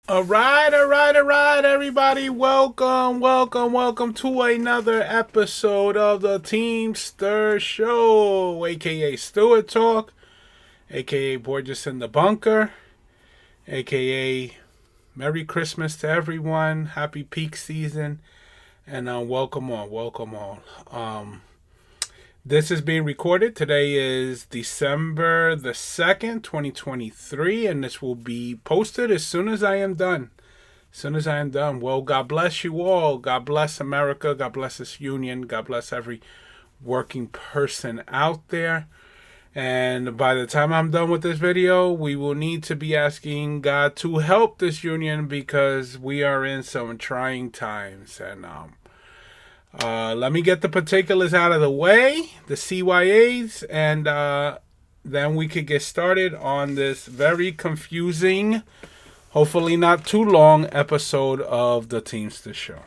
All right, everybody. Welcome to another episode of the Team-Stirr Show, aka Stewart Talk, aka Borges in the Bunker, aka Merry Christmas to everyone, Happy Peak Season, and welcome all. This is being recorded. Today is December the 2nd, 2023, and this will be posted as soon as I am done. Well, God bless you all. God bless America. God bless this union. God bless every working person out there. And by the time I'm done with this video, we will need to be asking God to help this union because we are in some trying times. And let me get the particulars out of the way, the CYAs, and then we could get started on this very confusing, hopefully not too long episode of the Team-Stirr Show.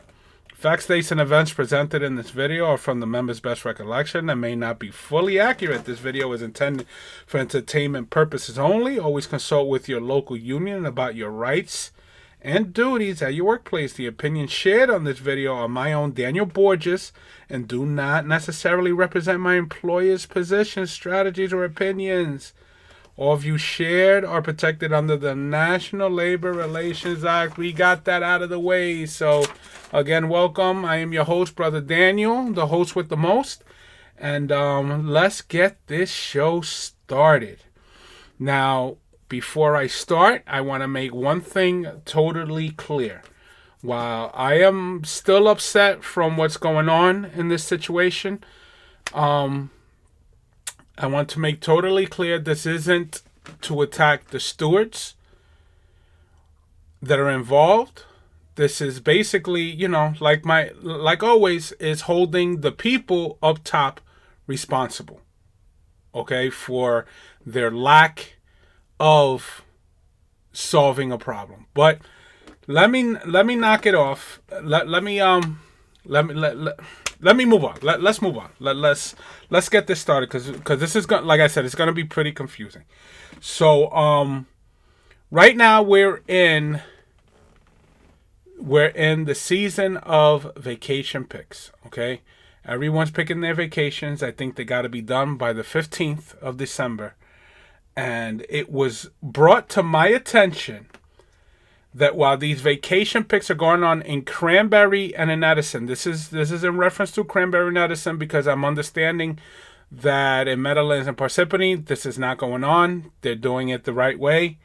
Facts, dates, and events presented in this video are from the members' best recollection and may not be fully accurate. This video is intended for entertainment purposes only. Always consult with your local union about your rights and duties at your workplace. The opinions shared on this video are my own, Daniel Borges, and do not necessarily represent my employer's positions, strategies, or opinions. All views shared are protected under the National Labor Relations Act. We got that out of the way. So, again, welcome. I am your host, Brother Daniel, the host with the most. And let's get this show started. Now, before I start, I want to make one thing totally clear. While I am still upset from what's going on in this situation, I want to make totally clear this isn't to attack the stewards that are involved. This is basically, like always, is holding the people up top responsible, okay, for their lack of solving a problem. But let me knock it off. Let me move on. Let's move on. Let's get this started because this is going, like I said, it's going to be pretty confusing. So right now we're in the season of vacation picks. Okay, everyone's picking their vacations. I think they got to be done by the 15th of December, and it was brought to my attention that while these vacation picks are going on in Cranberry and in Edison, this is in reference to Cranberry and Edison because I'm understanding that in Meadowlands and Parsippany, this is not going on. They're doing it the right way.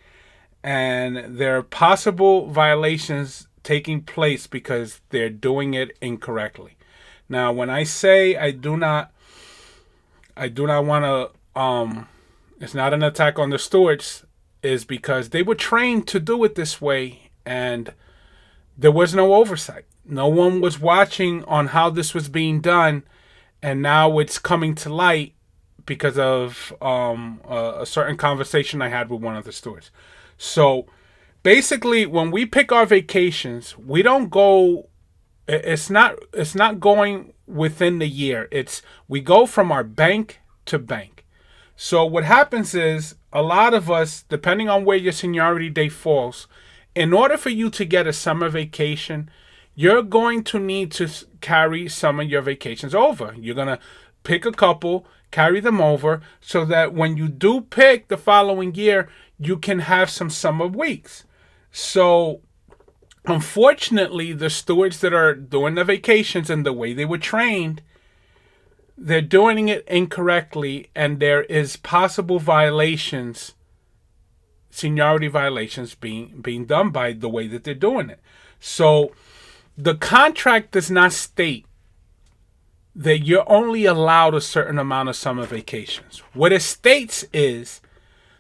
And there are possible violations taking place because they're doing it incorrectly. Now, when I say I do not want to, it's not an attack on the stewards, is because they were trained to do it this way and there was no oversight. No one was watching on how this was being done, and now it's coming to light because of a certain conversation I had with one of the stewards. So basically, when we pick our vacations, we don't go, it's not going within the year. We go from our bank to bank. So what happens is a lot of us, depending on where your seniority date falls, in order for you to get a summer vacation, you're going to need to carry some of your vacations over. You're going to pick a couple, carry them over, so that when you do pick the following year, you can have some summer weeks. So unfortunately, the stewards that are doing the vacations and the way they were trained, they're doing it incorrectly, and there is possible violations, seniority violations being done by the way that they're doing it. So the contract does not state that you're only allowed a certain amount of summer vacations. What it states is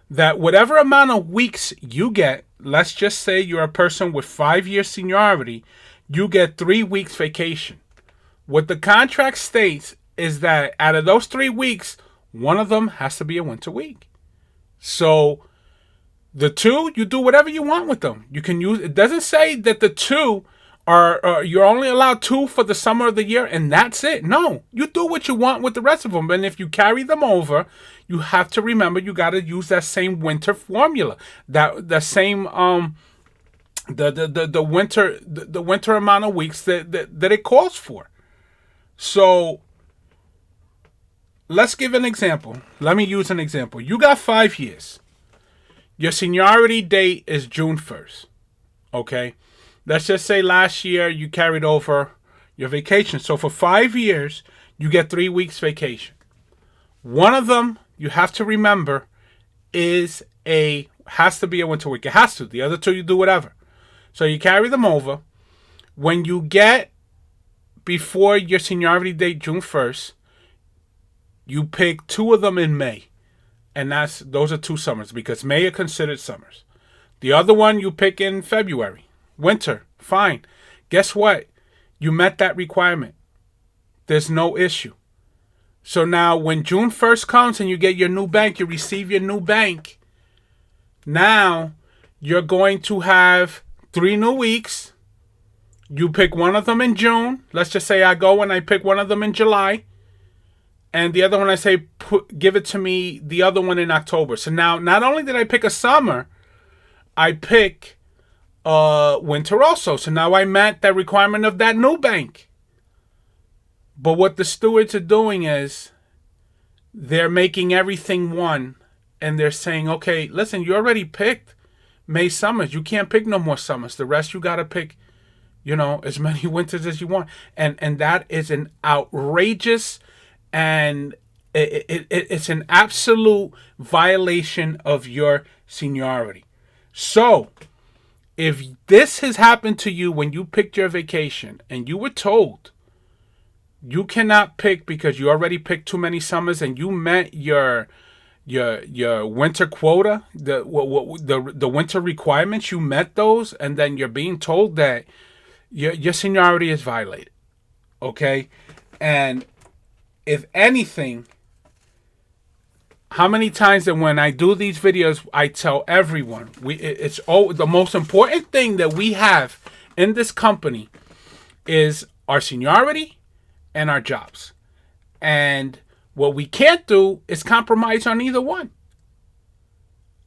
that whatever amount of weeks you get, let's just say you're a person with 5 years seniority, you get 3 weeks vacation. What the contract states is that out of those 3 weeks, one of them has to be a winter week. So the two, you do whatever you want with them. You can use, it doesn't say that the two are you're only allowed 2 for the summer of the year and that's it. No, you do what you want with the rest of them. And if you carry them over, you have to remember you got to use that same winter formula, that same the winter amount of weeks that it calls for. So let's give an example. Let me use an example. You got 5 years. Your seniority date is June 1st. Okay? Let's just say last year you carried over your vacation. So for 5 years, you get 3 weeks vacation. One of them, you have to remember, has to be a winter week. It has to. The other two, you do whatever. So you carry them over. When you get before your seniority date, June 1st, you pick 2 of them in May. And those are 2 summers because May are considered summers. The other one you pick in February. Winter. Fine. Guess what? You met that requirement. There's no issue. So now when June 1st comes and you get your new bank, you receive your new bank. Now you're going to have 3 new weeks. You pick one of them in June. Let's just say I go and I pick one of them in July. And the other one I say, give it to me, the other one in October. So now not only did I pick a summer, I pick winter also. So now I met that requirement of that new bank. But what the stewards are doing is they're making everything one. And they're saying, okay, listen, you already picked May summers. You can't pick no more summers. The rest you got to pick, as many winters as you want. And that is an outrageous and it's an absolute violation of your seniority. So if this has happened to you when you picked your vacation and you were told you cannot pick because you already picked too many summers and you met your winter quota, the winter requirements, you met those, and then you're being told that your seniority is violated. Okay? And if anything, how many times that when I do these videos, I tell everyone, it's the most important thing that we have in this company is our seniority and our jobs. And what we can't do is compromise on either one.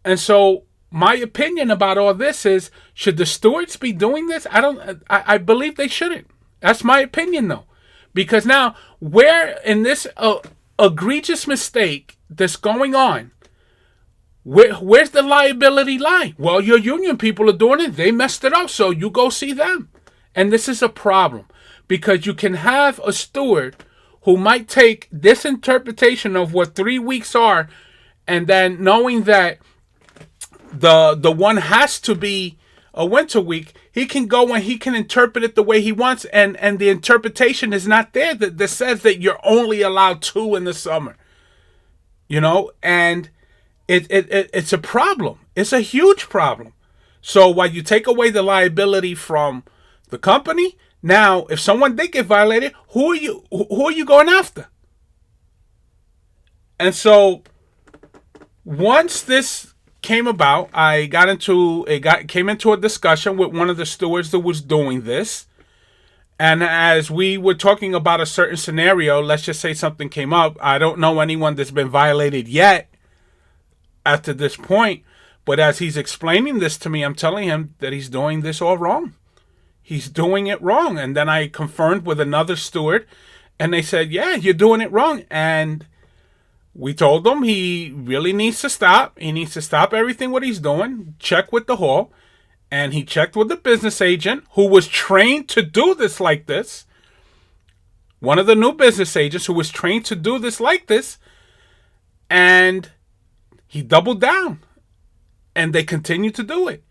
And so my opinion about all this is, should the stewards be doing this? I believe they shouldn't. That's my opinion though. Because now, where in this egregious mistake that's going on, where's the liability lie? Well, your union people are doing it. They messed it up, so you go see them. And this is a problem. Because you can have a steward who might take this interpretation of what 3 weeks are, and then knowing that the one has to be a winter week, he can go and he can interpret it the way he wants, and the interpretation is not there that says that you're only allowed 2 in the summer. And it's a problem. It's a huge problem. So while you take away the liability from the company, now, if someone did get violated, who are you going after? And so, once this came about, I came into a discussion with one of the stewards that was doing this. And as we were talking about a certain scenario, let's just say something came up. I don't know anyone that's been violated yet after this point. But as he's explaining this to me, I'm telling him that he's doing this all wrong. He's doing it wrong. And then I confirmed with another steward, and they said, yeah, you're doing it wrong. And we told him he really needs to stop. He needs to stop everything what he's doing, check with the hall. And he checked with the business agent who was trained to do this like this. One of the new business agents who was trained to do this like this. And he doubled down. And they continued to do it.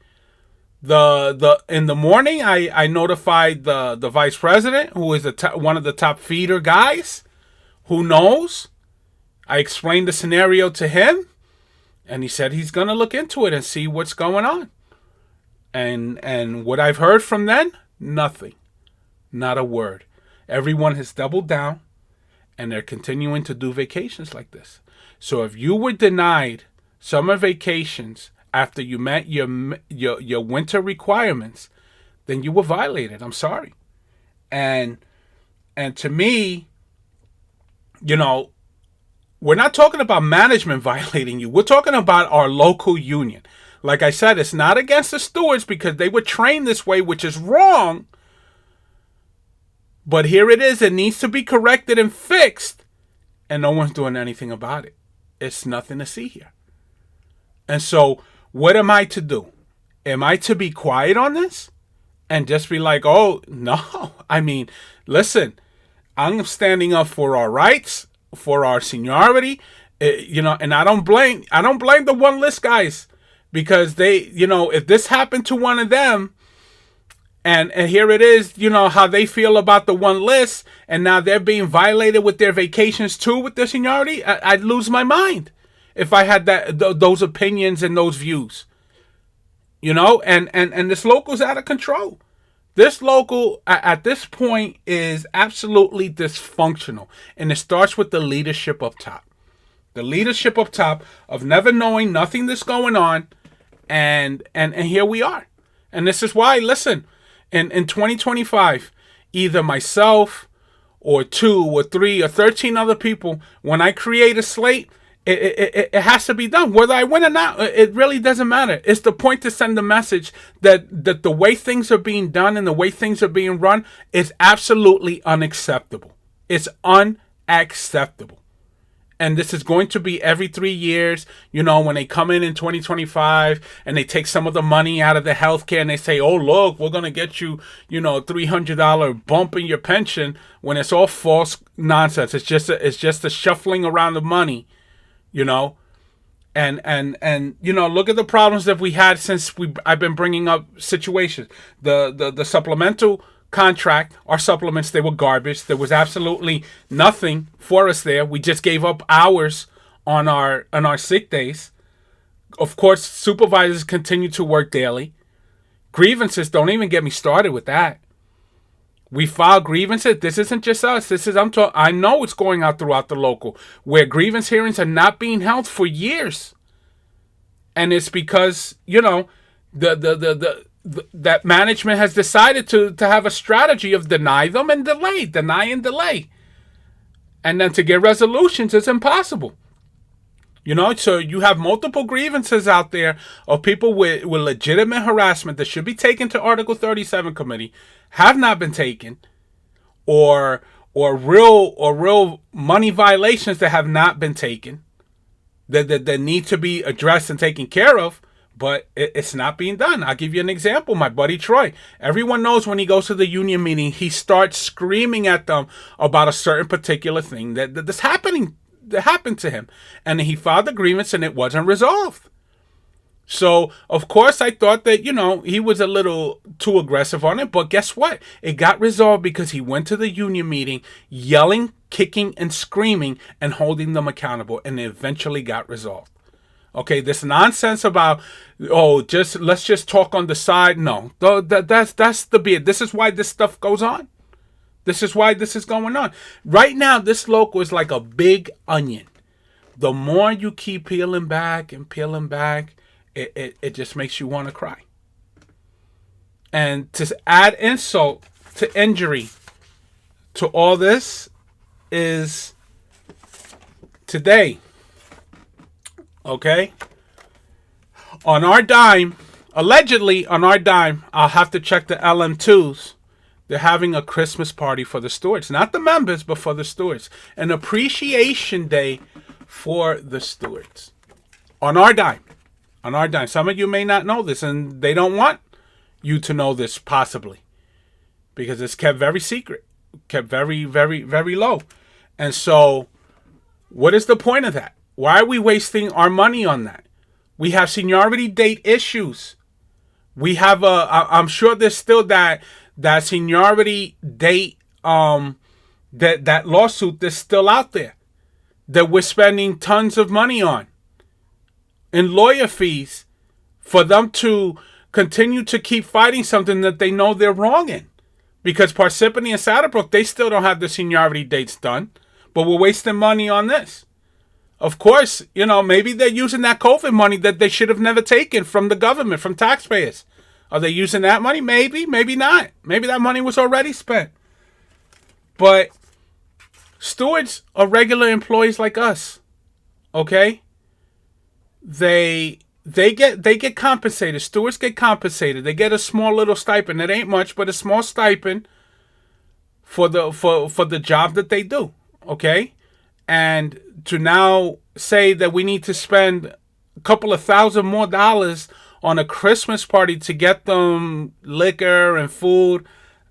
In the morning, I notified the vice president, who is one of the top feeder guys, who knows. I explained the scenario to him, and he said he's going to look into it and see what's going on. And what I've heard from them, nothing, not a word. Everyone has doubled down, and they're continuing to do vacations like this. So if you were denied summer vacations after you met your winter requirements, then you were violated. I'm sorry. And to me, we're not talking about management violating you. We're talking about our local union. Like I said, it's not against the stewards because they were trained this way, which is wrong. But here it is. It needs to be corrected and fixed. And no one's doing anything about it. It's nothing to see here. And so what am I to do? Am I to be quiet on this? And just be like, oh, no. I mean, listen, I'm standing up for our rights, for our seniority, and I don't blame the one list guys, because they, if this happened to one of them, and here it is, how they feel about the one list, and now they're being violated with their vacations too, with their seniority, I'd lose my mind if I had those opinions and those views. And this local's out of control. This local, at this point, is absolutely dysfunctional. And it starts with the leadership up top. The leadership up top of never knowing nothing that's going on. And here we are. And this is why, listen, in 2025, either myself or 2 or 3 or 13 other people, when I create a slate, it has to be done. Whether I win or not, it really doesn't matter. It's the point to send the message that the way things are being done and the way things are being run is absolutely unacceptable. It's unacceptable. And this is going to be every 3 years, when they come in 2025 and they take some of the money out of the healthcare and they say, oh, look, we're going to get you, $300 bump in your pension, when it's all false nonsense. It's just a shuffling around of money. And look at the problems that we had since I've been bringing up situations. The supplemental contract, our supplements, they were garbage. There was absolutely nothing for us there. We just gave up hours on our sick days. Of course, supervisors continue to work daily. Grievances, don't even get me started with that. We file grievances. This isn't just us. I know it's going out throughout the local, where grievance hearings are not being held for years. And it's because, that management has decided to have a strategy of deny and delay. And then to get resolutions is impossible. So you have multiple grievances out there of people with legitimate harassment that should be taken to Article 37 committee, have not been taken, or real money violations that have not been taken, that need to be addressed and taken care of, but it's not being done. I'll give you an example. My buddy Troy. Everyone knows when he goes to the union meeting, he starts screaming at them about a certain particular thing that's happening. That happened to him, and he filed the grievance and it wasn't resolved. So of course I thought that he was a little too aggressive on it, but guess what? It got resolved because he went to the union meeting yelling, kicking, and screaming and holding them accountable, and it eventually got resolved. Okay, this nonsense about let's just talk on the side. No, that's the beard. This is why this stuff goes on. This is why this is going on. Right now, this local is like a big onion. The more you keep peeling back, it just makes you want to cry. And to add insult to injury to all this is today. Okay? On our dime, allegedly on our dime, I'll have to check the LM2s. They're having a Christmas party for the stewards. Not the members, but for the stewards. An appreciation day for the stewards. On our dime. On our dime. Some of you may not know this, and they don't want you to know this, possibly. Because it's kept very secret. Kept very, very, very low. And so, what is the point of that? Why are we wasting our money on that? We have seniority date issues. We have I'm sure there's still that seniority date, that lawsuit that's still out there that we're spending tons of money on in lawyer fees for them to continue to keep fighting something that they know they're wrong in. Because Parsippany and Saddlebrook, they still don't have the seniority dates done, but we're wasting money on this. Of course, maybe they're using that COVID money that they should have never taken from the government, from taxpayers. Are they using that money? Maybe, maybe not. Maybe that money was already spent. But stewards are regular employees like us. Okay? They they get compensated. Stewards get compensated. They get a small little stipend. It ain't much, but a small stipend for the job that they do. Okay? And to now say that we need to spend a couple of $1,000 more on a Christmas party to get them liquor and food,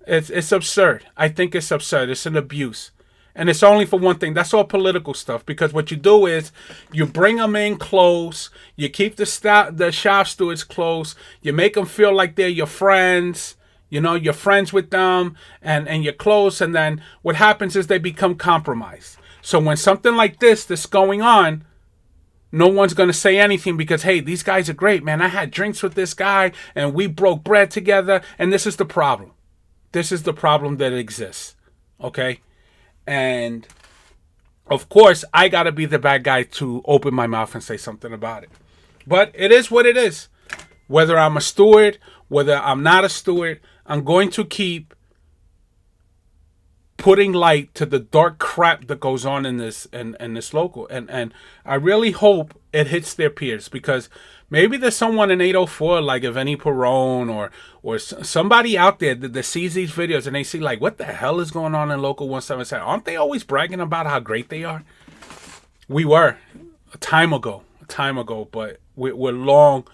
it's absurd. I think it's absurd. It's an abuse. And it's only for one thing. That's all political stuff. Because what you do is you bring them in close. You keep the shop stewards close. You make them feel like they're your friends. You know, you're friends with them and you're close. And then what happens is they become compromised. So when something like this going on, no one's going to say anything because, hey, these guys are great, man. I had drinks with this guy and we broke bread together. And this is the problem. This is the problem that exists. Okay? And, of course, I got to be the bad guy to open my mouth and say something about it. But it is what it is. Whether I'm a steward, whether I'm not a steward, I'm going to keep putting light to the dark crap that goes on in this local. And I really hope it hits their peers, because maybe there's someone in 804 like Evgeny Perone or somebody out there that sees these videos and they see like, what the hell is going on in local 177? Aren't they always bragging about how great they are? We were a time ago, but we're long,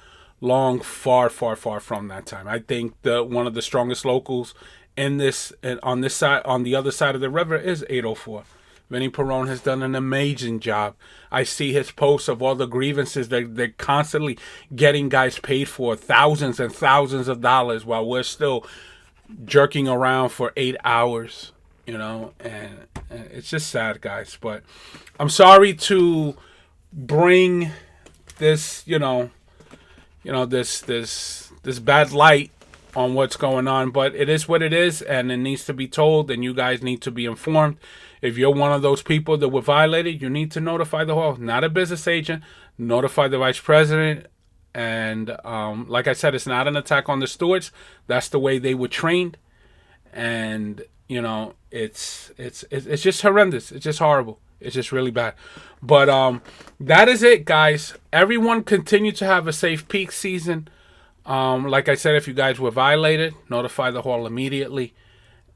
far from that time. I think one of the strongest locals in this and on this side, on the other side of the river, is 804. Vinny Perone has done an amazing job. I see his posts of all the grievances that they're constantly getting guys paid for thousands and thousands of dollars while we're still jerking around for 8 hours, you know, and it's just sad, guys. But I'm sorry to bring this, this bad light on what's going on, but it is what it is, and it needs to be told, and you guys need to be informed. If you're one of those people that were violated, you need to notify the hall, not a business agent. Notify the vice president. And like I said, it's not an attack on the stewards. That's the way they were trained, and it's just horrendous. It's just horrible. It's just really bad. But that is it, guys. Everyone continue to have a safe peak season. Like I said, if you guys were violated, notify the hall immediately.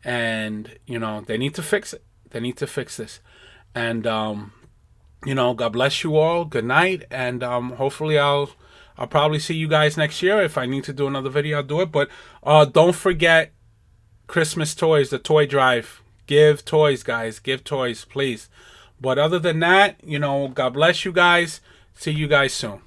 And, they need to fix it. They need to fix this. And, God bless you all. Good night. And hopefully I'll probably see you guys next year. If I need to do another video, I'll do it. But don't forget Christmas toys, the toy drive. Give toys, guys. Give toys, please. But other than that, God bless you guys. See you guys soon.